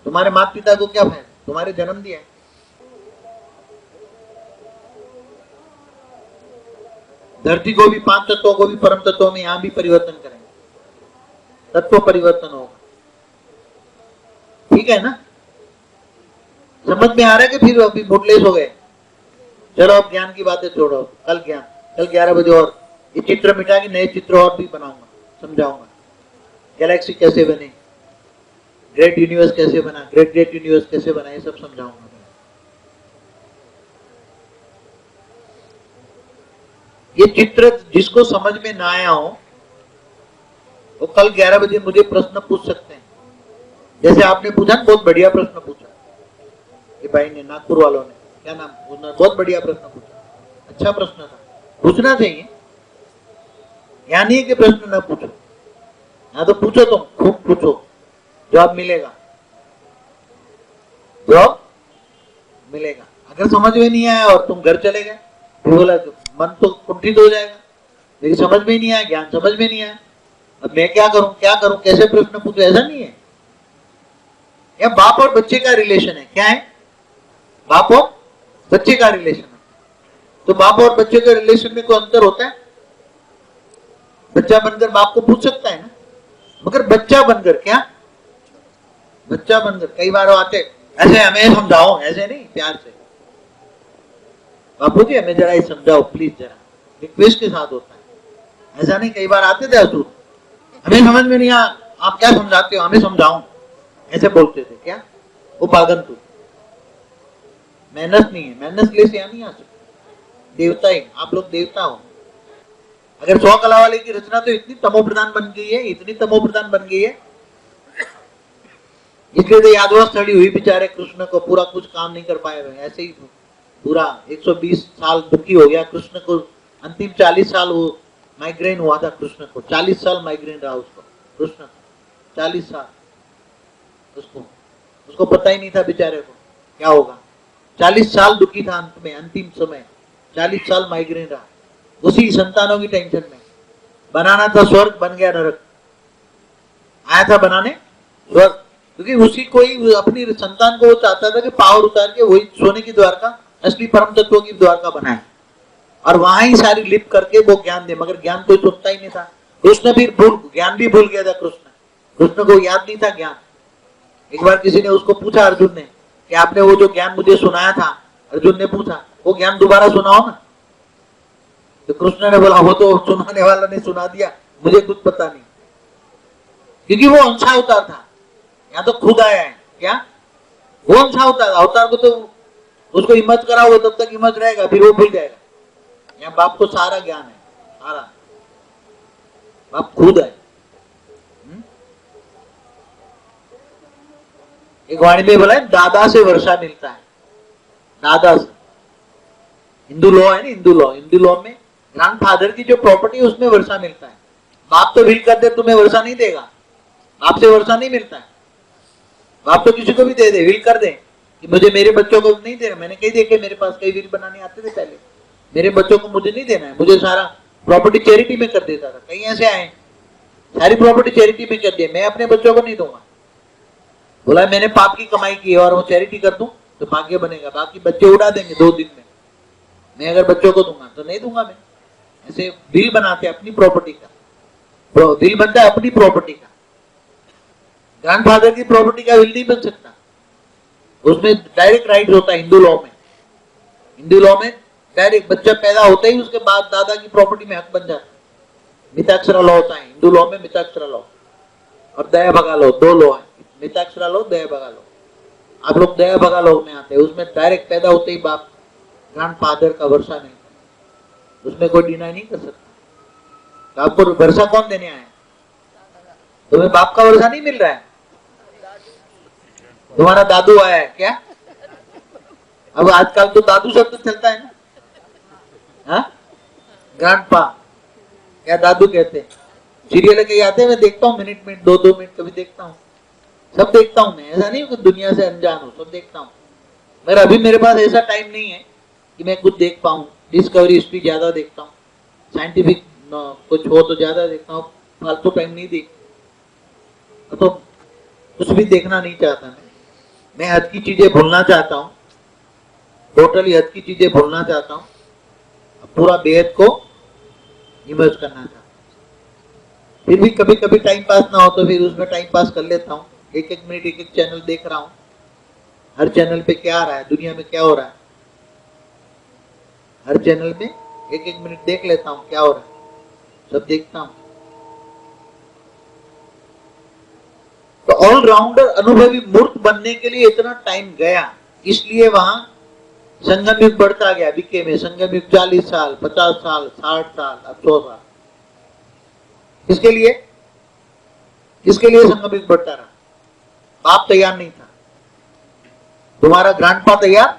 तुम्हारे माता पिता को क्या फायदा, तुम्हारे जन्म दिया है। धरती को भी 5 तत्वों को भी परम तत्वों में यहां भी परिवर्तन करेंगे, तत्व परिवर्तन होगा, ठीक है ना, समझ में आ रहा है कि फिर अभी मुटलेस हो गए, चलो अब ज्ञान की बातें छोड़ो, कल 11 बजे और ये चित्र मिटा के नए चित्र और भी बनाऊंगा, समझाऊंगा गैलेक्सी कैसे बने, ग्रेट यूनिवर्स कैसे बना, ग्रेट यूनिवर्स कैसे बना, ये सब समझाऊंगा। ये चित्र जिसको समझ में ना आया हो वो कल 11 बजे मुझे प्रश्न पूछ सकते हैं, जैसे आपने पूछा, बहुत बढ़िया प्रश्न पूछा ये भाई ने, नागपुर वालों ने, क्या नाम, उन्होंने बहुत बढ़िया प्रश्न पूछा, अच्छा प्रश्न था, पूछना चाहिए, यहाँ नहीं है कि प्रश्न ना पूछो, यहाँ तो पूछो, तुम खूब पूछो, जवाब मिलेगा, जवाब मिलेगा। अगर समझ में नहीं आया और तुम घर चले गए फिर बोला तो मन तो कुंठित हो जाएगा, मेरी समझ में नहीं आया, ज्ञान समझ में नहीं आया, अब मैं क्या करूं, कैसे प्रश्न पूछूं, ऐसा नहीं है। या बाप और बच्चे का रिलेशन है, क्या है, बाप और बच्चे का रिलेशन है, तो बाप और बच्चे के रिलेशन में कोई अंतर होता है, बच्चा बनकर बाप को पूछ सकता है ना, मगर बच्चा बनकर क्या, बच्चा बनकर कई बार आते ऐसे हमें समझाओ, ऐसे नहीं, प्यार से, बापू जी हमें जरा ही समझाओ प्लीज, जरा रिक्वेस्ट के साथ होता है, ऐसा नहीं, कई बार आते थे असुर, हमें समझ में नहीं आ, आप क्या समझाते हो, हमें समझाओ, ऐसे बोलते थे, क्या वो पागल तू, मेहनत नहीं है, मेहनत ले से यहाँ नहीं आ सकते, देवता ही, आप लोग देवता हो। अगर 100 कला वाले की रचना तो इतनी तमो प्रधान बन गई है, इतनी तमो प्रधान बन गई है, इसलिए तो यादवा स्थली हुई बेचारे कृष्ण को, पूरा कुछ काम नहीं कर पाए हुए, ऐसे ही पूरा 120 साल दुखी हो गया कृष्ण को, अंतिम 40 साल वो माइग्रेन हुआ था कृष्ण को, 40 साल माइग्रेन रहा उसको, कृष्ण 40 साल, उसको पता ही नहीं था बेचारे को क्या होगा, 40 साल दुखी था, अंत में अंतिम समय 40 साल माइग्रेन रहा, उसी संतानों की टेंशन में, बनाना था स्वर्ग बन गया नरक, आया था बनाने स्वर्ग, क्योंकि उसी कोई अपनी संतान को वो चाहता था कि पावर उतार के वही सोने की द्वारका, असली परम तत्व की द्वारका बनाए और वहां ही सारी लिप करके वो ज्ञान दे, मगर ज्ञान कोई सुनता ही नहीं था। कृष्ण भी ज्ञान भी भूल गया था। कृष्ण को याद नहीं था ज्ञान। एक बार किसी ने उसको पूछा, अर्जुन ने, कि आपने वो जो ज्ञान मुझे सुनाया था, अर्जुन ने पूछा, वो ज्ञान दोबारा सुनाओ ना। तो कृष्ण ने बोला, वो तो सुनाने वाला ने सुना दिया, मुझे कुछ पता नहीं, क्योंकि वो अंशावतार था। यहाँ तो खुद आया है क्या, वो अंशावतार, अवतार को तो उसको हिम्मत कराओगे तब तक हिम्मत रहेगा, फिर वो भूल जाएगा। यहाँ बाप को सारा ज्ञान है, सारा बाप खुद है। एक वाणी में बोला है, दादा से वर्षा मिलता है, दादा से। हिंदू लॉ है ना, हिंदू लॉ में ग्रैंडफादर की जो प्रॉपर्टी है उसमें वर्षा मिलता है। बाप तो विल कर दे तुम्हें वर्षा नहीं देगा, बाप से वर्षा नहीं मिलता है। बाप तो किसी को भी दे दे, विल कर दे कि मुझे मेरे बच्चों को नहीं देना। मैंने कई देखे, मेरे पास कई विल बनाने आते थे पहले, मेरे बच्चों को मुझे नहीं देना है, मुझे सारा प्रॉपर्टी चैरिटी में कर देता था। कई ऐसे आए, सारी प्रॉपर्टी चैरिटी में कर दिया, मैं अपने बच्चों को नहीं दूंगा। बोला मैंने पाप की कमाई की और वो चैरिटी कर दूं तो भाग्य बनेगा, बाकी बच्चे उड़ा देंगे 2 दिन में। मैं अगर बच्चों को दूंगा तो नहीं दूंगा। मैं ऐसे बिल बनाते अपनी प्रॉपर्टी का, बिल बनता है अपनी प्रॉपर्टी का। ग्रैंडफादर की प्रॉपर्टी का बिल नहीं बन सकता, उसमें डायरेक्ट राइट होता है। हिंदू लॉ में डायरेक्ट बच्चा पैदा होता ही उसके बाद दादा की प्रॉपर्टी में हक बन जाता है। मिताक्षरा लॉ होता है हिंदू लॉ में, मिताक्षरा लॉ और दया भगा लॉ, 2 लॉ है, मिताक्षरा लॉ, दया भगा लॉ। आप लोग दया भगा लॉ में आते हैं, उसमें डायरेक्ट पैदा होते ही बाप ग्रैंडफादर का वर्षा नहीं, उसमें कोई डिनाई नहीं कर सकता। तो आपको वर्षा कौन देने आया है? तुम्हें बाप का वर्षा नहीं मिल रहा है, तुम्हारा दादू आया है क्या? अब आजकल तो दादू शब्द चलता है ना, ग्रैंडपा क्या दादू कहते हैं। सीरियल कहीं आते हैं, मैं देखता हूँ, मिनट 2-2 मिनट कभी देखता हूँ, सब देखता हूँ मैं, ऐसा नहीं कि दुनिया से अनजान हूँ, सब देखता हूँ। मगर अभी मेरे पास ऐसा टाइम नहीं है कि मैं कुछ देख पाऊँ। डिस्कवरी हिस्ट्री ज्यादा देखता हूँ, साइंटिफिक कुछ हो तो ज्यादा देखता हूँ, फालतू टाइम नहीं देख, तो कुछ भी देखना नहीं चाहता मैं हद की चीजें भूलना चाहता हूँ, टोटली हद की चीजें भूलना चाहता हूँ, पूरा बेहद को इमर्ज करना चाहता हूँ। फिर भी कभी कभी टाइम पास ना हो तो फिर उसमें टाइम पास कर लेता हूँ। 1-1 मिनट 1-1 चैनल देख रहा हूँ, हर चैनल पे क्या आ रहा है, दुनिया में क्या हो रहा है, हर चैनल में 1-1 मिनट देख लेता हूँ क्या हो रहा है, सब देखता हूँ। तो ऑलराउंडर अनुभवी मूर्त बनने के लिए इतना टाइम गया, इसलिए वहां संगम युग बढ़ता गया। बीके में संगम युग 40 साल, 50 साल, 60 साल, अब 100 साल। किसके लिए संगम युग बढ़ता रहा? बाप तैयार नहीं था, तुम्हारा ग्रैंडपा तैयार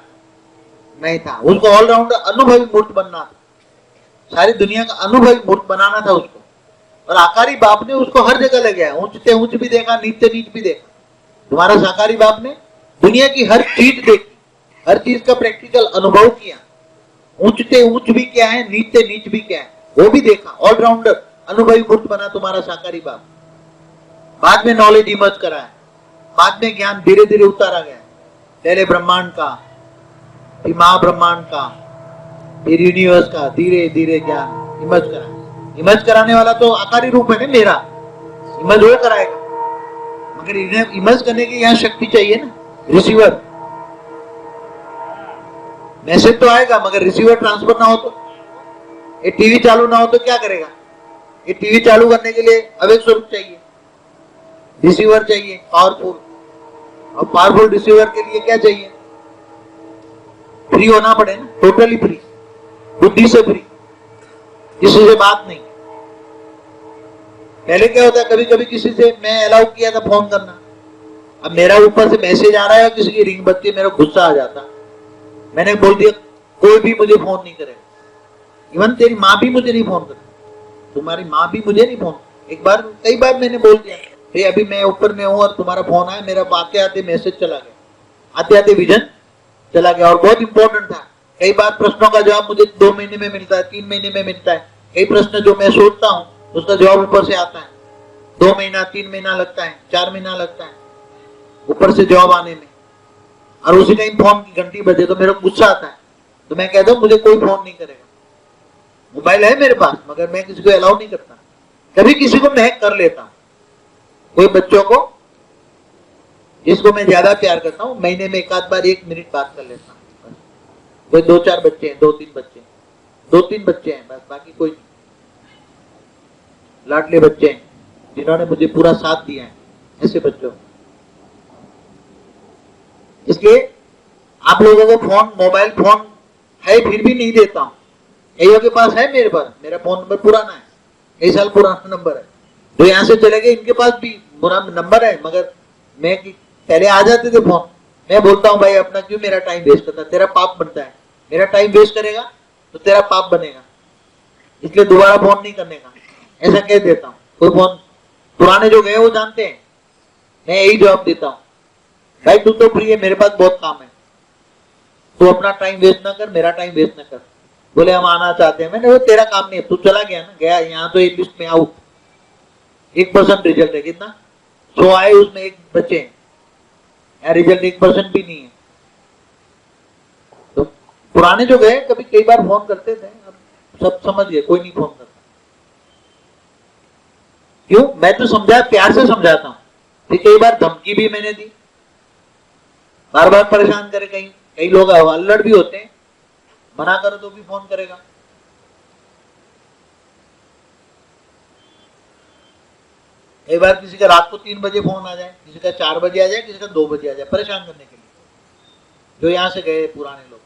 नहीं था, उसको ऑलराउंडर अनुभवी मूर्त बनना था, सारी दुनिया का अनुभवी मूर्त बनाना था उसको। और आकारी बाप ने उसको हर जगह ले गया, ऊंचते ऊंच भी देखा, नीचे नीच भी देखा। तुम्हारा साकारी बाप ने दुनिया की हर चीज देखी, हर चीज का प्रैक्टिकल अनुभव किया, ऊंचते ऊंच भी क्या है, नीचे नीच भी क्या है, वो भी देखा। ऑलराउंडर अनुभवी मूर्त बना तुम्हारा साकारी बाप। बाद में नॉलेज इमर्ज करा है, बाद में ज्ञान धीरे धीरे उतारा गया। पहले ब्रह्मांड का, फिर महाब्रह्मांड का, फिर यूनिवर्स का, धीरे धीरे ज्ञान इमर्ज करा। इमर्ज कराने वाला तो आकारी रूप है ना मेरा, इमर्ज वो कराएगा, मगर इन्हें इमर्ज करने की यहाँ शक्ति चाहिए ना, रिसीवर। मैसेज तो आएगा मगर रिसीवर ट्रांसफर ना हो तो, ये टीवी चालू ना हो तो क्या करेगा? ये टीवी चालू करने के लिए अवेग स्वरूप चाहिए, रिसीवर चाहिए पावरफुल, और पावरफुल रिसीवर के लिए क्या चाहिए? फ्री होना पड़े ना, टोटली फ्री, बुद्धि से फ्री, किसी से बात नहीं। पहले क्या होता है, कभी कभी किसी से मैं अलाउ किया था फोन करना, अब मेरा ऊपर से मैसेज आ रहा है और किसी की रिंग बजती है, मेरा गुस्सा आ जाता, मैंने बोल दिया कोई भी मुझे फोन नहीं करेगा, इवन तेरी माँ भी मुझे नहीं फोन करेगी, तुम्हारी माँ भी मुझे नहीं फोन। एक बार कई बार मैंने बोल दिया, भाई अभी मैं ऊपर में हूँ और तुम्हारा फोन आया, मेरा आते आते मैसेज चला गया, आते आते विजन चला गया, और बहुत इंपॉर्टेंट था। कई बार प्रश्नों का जवाब मुझे 2 महीने में मिलता है, 3 महीने में मिलता है। कई प्रश्न जो मैं सोचता हूँ उसका जवाब ऊपर से आता है, 2 महीना 3 महीना लगता है, 4 महीना लगता है ऊपर से जवाब आने में। और उसी टाइम फोन की घंटी बजे तो मेरे को गुस्सा आता है, तो मैं कहता हूँ मुझे कोई फोन नहीं करेगा। मोबाइल है मेरे पास मगर मैं किसी को अलाउ नहीं करता। कभी किसी को मैं कर लेता हूँ, कोई बच्चों को जिसको मैं ज्यादा प्यार करता हूँ महीने में एक आध बार 1 मिनट बात कर लेता हूँ। कोई 2-4 बच्चे हैं, 2-3 बच्चे हैं बस, बाकी कोई नहीं। लाडले बच्चे हैं जिन्होंने मुझे पूरा साथ दिया है, ऐसे बच्चों। इसलिए आप लोगों को फोन, मोबाइल फोन है फिर भी नहीं देता हूं। कईयों के पास है, मेरे पास मेरा फोन नंबर पुराना है, कई साल पुराना नंबर है, तो यहां से चले गए, इनके पास भी पुराना नंबर है मगर मैं पहले आ जाते थे फोन। मैं बोलता हूं भाई अपना क्यों मेरा टाइम वेस्ट करता, तेरा पाप बनता है। मेरा टाइम वेस्ट करेगा तो तेरा पाप बनेगा, इसलिए दोबारा फोन नहीं करने का, ऐसा कह देता हूं। कोई फोन पुराने जो गए वो जानते हैं, मैं यही जवाब देता हूं, भाई तू तो फ्री है, मेरे पास बहुत काम है, तू अपना टाइम वेस्ट ना कर, मेरा टाइम वेस्ट ना कर। बोले हम आना चाहते हैं, मैंने वो तेरा काम नहीं है, तू चला गया ना, गया यहाँ तो एक लिस्ट में आउट, 1% रिजल्ट है, कितना 100 आए उसमें 1 बचे हैं, यहाँ रिजल्ट 1% भी नहीं है। तो पुराने जो गए कभी कई बार फोन करते थे, अब सब समझ गए कोई नहीं फोन करता। क्यों? मैं तो प्यार से समझाता हूं। फिर कई बार धमकी भी मैंने दी, बार बार परेशान करे। कई लोग अल्लड़ भी होते हैं, मना करो तो भी फोन करेगा। कई बार किसी का रात को 3 बजे फोन आ जाए, किसी का 4 बजे आ जाए, किसी का 2 बजे आ जाए, परेशान करने के लिए। जो यहां से गए पुराने लोग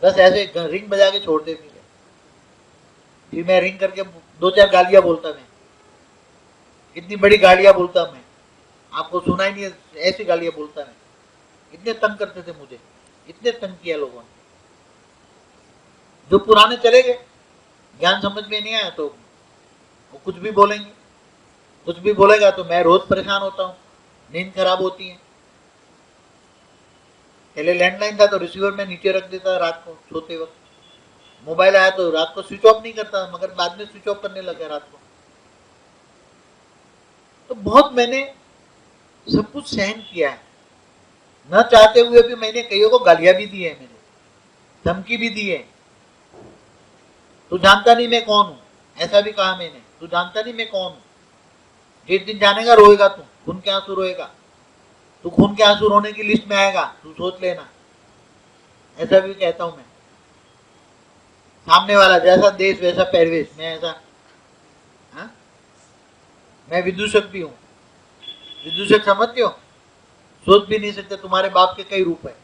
बस ऐसे रिंग बजा के छोड़ देते थे, फिर मैं रिंग करके 2-4 गालियां बोलता, मैं इतनी बड़ी गालियां बोलता, मैं आपको सुना ही नहीं, ऐसी गालियां बोलता मैं। इतने तंग करते थे मुझे, इतने तंग किया लोगों ने। जो पुराने चले गए, ज्ञान समझ में नहीं आया तो वो कुछ भी बोलेंगे, कुछ भी बोलेगा तो मैं रोज परेशान होता हूँ, नींद खराब होती है। पहले लैंडलाइन था तो रिसीवर में नीचे रख देता रात को सोते वक्त, मोबाइल आया तो रात को स्विच ऑफ नहीं करता, मगर बाद में स्विच ऑफ करने लगा रात को। तो बहुत मैंने सब कुछ सहन किया है, न चाहते हुए भी मैंने कईयों को गालियां भी दी है, मैंने धमकी भी दी है। तू जानता नहीं मैं कौन हूं, ऐसा भी कहा मैंने, तू जानता नहीं मैं कौन हूं, जिस दिन जानेगा रोएगा, तू खून के आंसू रोएगा, तू खून के आंसू रोने की लिस्ट में आएगा, तू सोच लेना, ऐसा भी कहता हूं मैं। सामने वाला जैसा देश वैसा पहरवेश, मैं ऐसा, हाँ? मैं विदूषक भी हूं। विदूषक समझते हो? सोच भी नहीं सकते, तुम्हारे बाप के कई रूप है।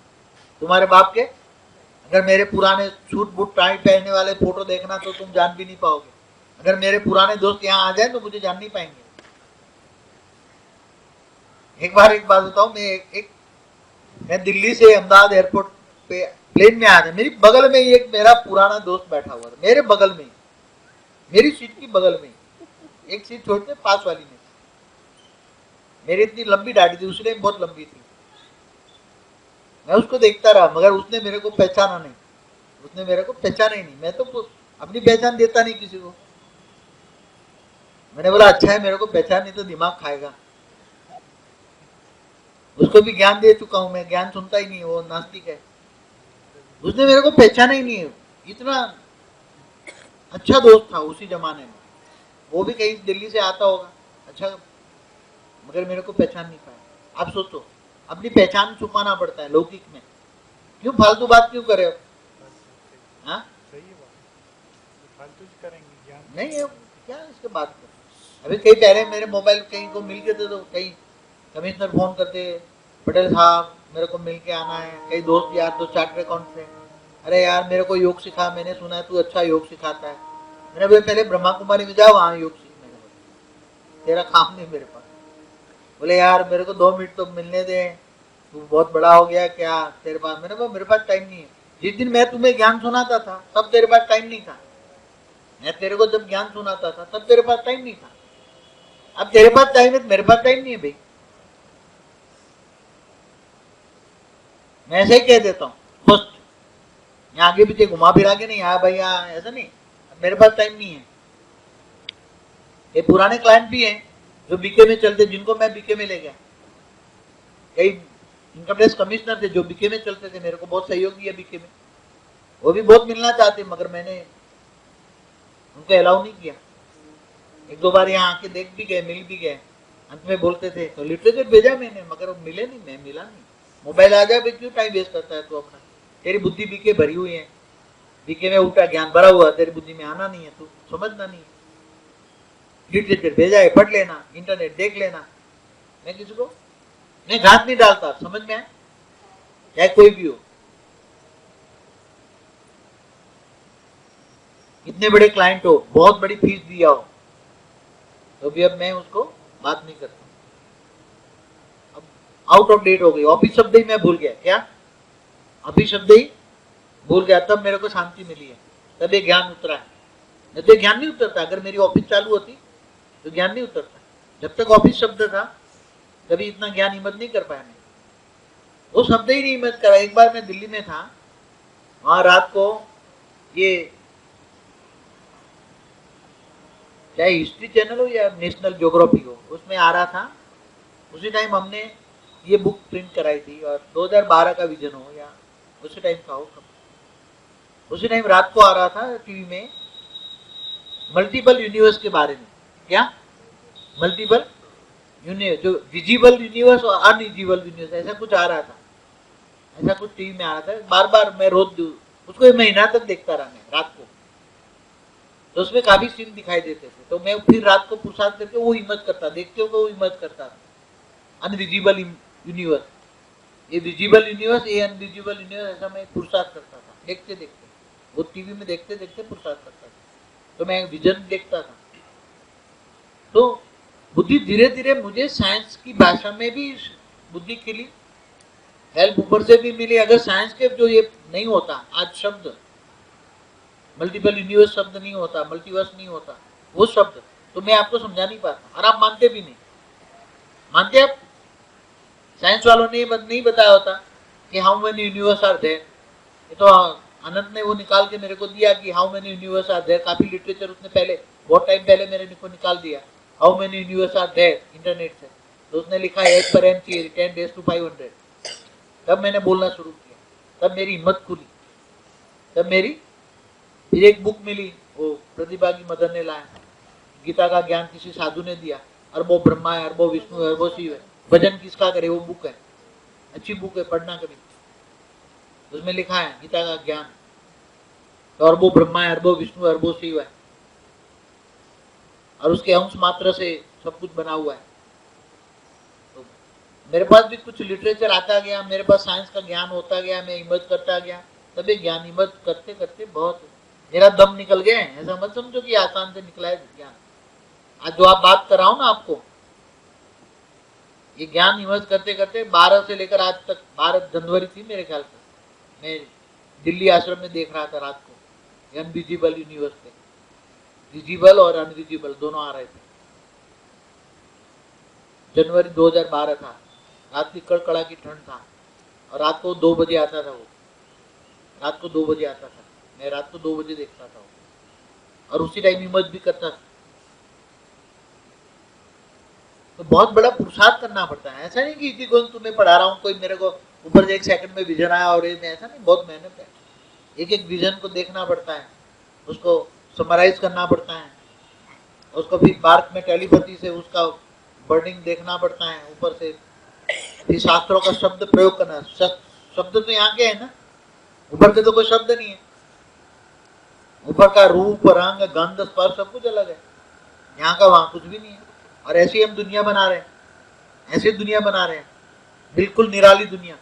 तुम्हारे बाप के अगर मेरे पुराने सूट बूट टाइट पहनने वाले फोटो देखना तो तुम जान भी नहीं पाओगे। अगर मेरे पुराने दोस्त यहाँ आ जाए तो मुझे जान नहीं पाएंगे। एक बात बताऊं, मैं दिल्ली से अहमदाबाद एयरपोर्ट पे प्लेन में आया था, मेरी बगल में ही एक मेरा पुराना दोस्त बैठा हुआ था, मेरे बगल में, मेरी सीट की बगल में, एक सीट छोड़ते पास वाली में। मेरी इतनी लंबी दाढ़ी थी, उसने बहुत लंबी थी। मैं उसको देखता रहा मगर उसने मेरे को पहचाना नहीं, उसने मेरे को पहचाना ही नहीं। मैं तो अपनी पहचान देता नहीं किसी को। मैंने बोला अच्छा है मेरे को पहचान नहीं तो दिमाग खाएगा। उसको भी ज्ञान दे चुका हूं मैं, ज्ञान सुनता ही नहीं, वो नास्तिक है। उसने मेरे को पहचाना ही नहीं है। इतना अच्छा दोस्त था उसी जमाने में, वो भी कहीं दिल्ली से आता होगा, अच्छा, मगर मेरे को पहचान नहीं पाया। आप सोचो, अपनी पहचान छुपाना पड़ता है लौकिक में, क्यों फालतू बात क्यों करे? हाँ सही है बात, फालतू करेंगे ज्ञान नहीं है क्या इसके बात कर। अभी कई पहले मेरे मोबाइल कहीं को मिल के थे तो कहीं कमिश्नर फोन करते, पटेल साहब मेरे को मिल के आना है। कई दोस्त यार तो चार्टर्ड अकाउंट से, अरे यार मेरे को योग सिखा, मैंने सुना है तू अच्छा योग सिखाता है। मैंने बोले पहले ब्रह्मा कुमारी में जाओ, वहां योग सीखने, तेरा काम नहीं मेरे पास। बोले यार मेरे को 2 मिनट तो मिलने दे, तू बहुत बड़ा हो गया क्या तेरे पास? मैंने बोला मेरे पास टाइम नहीं है। जिस दिन मैं तुम्हें ज्ञान सुनाता था तब तेरे पास टाइम नहीं था। मैं तेरे को जब ज्ञान सुनाता था तब तेरे पास टाइम नहीं था। अब तेरे पास टाइम है, मेरे पास टाइम नहीं है भाई। मैं ऐसे ही कह देता हूँ फर्स्ट, यहाँ आगे पीछे घुमा फिरा के नहीं, हाँ भैया ऐसा नहीं, अब मेरे पास टाइम नहीं है। ये पुराने क्लाइंट भी हैं, जो बीके में चलते, जिनको मैं बीके में ले गया, कई इनकम टैक्स कमिश्नर थे जो बीके में चलते थे, मेरे को बहुत सहयोग दिया बीके में, वो भी बहुत मिलना चाहते, मगर मैंने उनको अलाउ नहीं किया। एक दो बार यहाँ आके देख भी गए, मिल भी गए, अंत में बोलते थे तो लिटरेचर भेजा मैंने, मगर वो मिले नहीं, मैं मिला नहीं। मोबाइल आ जाए, क्यों टाइम वेस्ट करता है तू अपना, तेरी बुद्धि बीके भरी हुई है, बीके में उल्टा ज्ञान भरा हुआ, तेरी बुद्धि में आना नहीं है, तू समझना नहीं है। लिटरेचर भेजा है, पढ़ लेना, इंटरनेट देख लेना। मैं किसी को मैं घात नहीं डालता, समझ में आए, चाहे कोई भी हो, इतने बड़े क्लाइंट हो, बहुत बड़ी फीस दिया हो, तो भी अब मैं उसको बात नहीं करता। अब आउट ऑफ डेट हो गई, ऑफिस शब्द ही मैं भूल गया, क्या ऑफिस शब्द ही भूल गया, तब मेरे को शांति मिली है, तब ये ज्ञान उतरा है। नहीं तो ज्ञान नहीं उतरता, अगर मेरी ऑफिस चालू होती तो ज्ञान नहीं उतरता। जब तक ऑफिस शब्द था कभी इतना ज्ञान हिम्मत नहीं कर पाया मैं, वो शब्द ही नहीं हिम्मत करा। एक बार मैं दिल्ली में था, वहां रात को ये चाहे हिस्ट्री चैनल हो या नेशनल ज्योग्राफी हो, उसमें आ रहा था, उसी टाइम हमने ये बुक प्रिंट कराई थी, और 2012 का विजन हो या उसी टाइम का हो, उसी टाइम रात को आ रहा था टीवी में मल्टीपल यूनिवर्स के बारे में। क्या मल्टीपल यूनिवर्स, जो विजिबल यूनिवर्स और अनविजिबल यूनिवर्स, ऐसा कुछ आ रहा था, ऐसा कुछ टीवी में आ रहा था। बार बार मैं रोज उसको एक महीना तक देखता रहा मैं रात को, तो उसमें काफी सीन दिखाई देते थे, तो मैं फिर रात को पुरुषार्थ करके वो हिम्मत करता, देखते हो वो हिम्मत करता था। अनविजिबल यूनिवर्स, ये विजिबल यूनिवर्स, ये अनविजिबल यूनिवर्स, ऐसा मैं पुरुषार्थ करता था देखते देखते, वो टीवी में देखते देखते पुरुषार्थ करता था, तो मैं विजन देखता था। तो बुद्धि धीरे धीरे मुझे साइंस की भाषा में भी बुद्धि खिली, हेल्प ऊपर से भी मिली। अगर साइंस के जो ये नहीं होता आज शब्द, मल्टीपल यूनिवर्स शब्द नहीं होता, मल्टीवर्स नहीं होता, वो शब्द तो मैं आपको समझा नहीं पाता, और आप मानते भी नहीं। मानते आप? साइंस वालों ने नहीं बताया होता कि how many universe are there, ये तो अनंत ने वो निकाल के मेरे को दिया कि how many universe are there. काफी लिटरेचर उसने पहले, बहुत टाइम पहले मेरे को निकाल दिया, how many universe are there, internet से। तो उसने लिखा है 8 पर एन थियरी 10 raised to 500। तब मैंने बोलना शुरू किया, तब मेरी हिम्मत खुली, तब मेरी फिर एक बुक मिली, वो प्रतिभागी मदन ने लाया, गीता का ज्ञान किसी साधु ने दिया, अरबों ब्रह्मा है, अरबों विष्णु है, अरबों शिव है, भजन किसका करे, वो बुक है, अच्छी बुक है, पढ़ना कभी। उसमें लिखा है गीता का ज्ञान, तो अरबों ब्रह्मा है, अरबों विष्णु है, अरबों शिव है, और उसके अंश मात्र से सब कुछ बना हुआ है। तो मेरे पास भी कुछ लिटरेचर आता गया, मेरे पास साइंस का ज्ञान होता गया, मैं हिम्मत करता गया, तभी ज्ञान हिम्मत करते करते बहुत मेरा दम निकल गया है। ऐसा मत समझो कि आसान से निकला है ज्ञान। आज जो आप बात कर रहा हूं ना आपको, ये ज्ञान हिम्मत करते करते 12 से लेकर आज तक, 12 जनवरी थी मेरे ख्याल से, मैं दिल्ली आश्रम में देख रहा था रात को, अनविजिबल यूनिवर्स पे, विजिबल और अनविजिबल दोनों आ रहे थे। जनवरी 2012 था, रात की कड़कड़ा की ठंड था, और रात को 2 बजे आता था वो, रात को 2 बजे आता था, मैं रात को 2 बजे देखता था, और उसी टाइम हिम्मत भी करता था। तो बहुत बड़ा पुरुषार्थ करना पड़ता है, ऐसा नहीं कि इसी को तुम्हें पढ़ा रहा हूँ, कोई मेरे को ऊपर से 1 सेकंड में विजन आया और ये, ऐसा नहीं, बहुत मेहनत है। एक एक विजन को देखना पड़ता है, उसको समराइज करना पड़ता है, उसको फिर बार्क में टेलीपैथी से उसका वर्डिंग देखना पड़ता है, ऊपर से फिर शास्त्रों का शब्द प्रयोग करना। शब्द तो यहाँ के है ना, ऊपर से तो कोई शब्द नहीं है, ऊपर का रूप रंग गंध स्पर्श सब कुछ अलग है, यहाँ का वहां कुछ भी नहीं है। और ऐसी हम दुनिया बना रहे हैं, ऐसी दुनिया बना रहे हैं, बिल्कुल निराली दुनिया।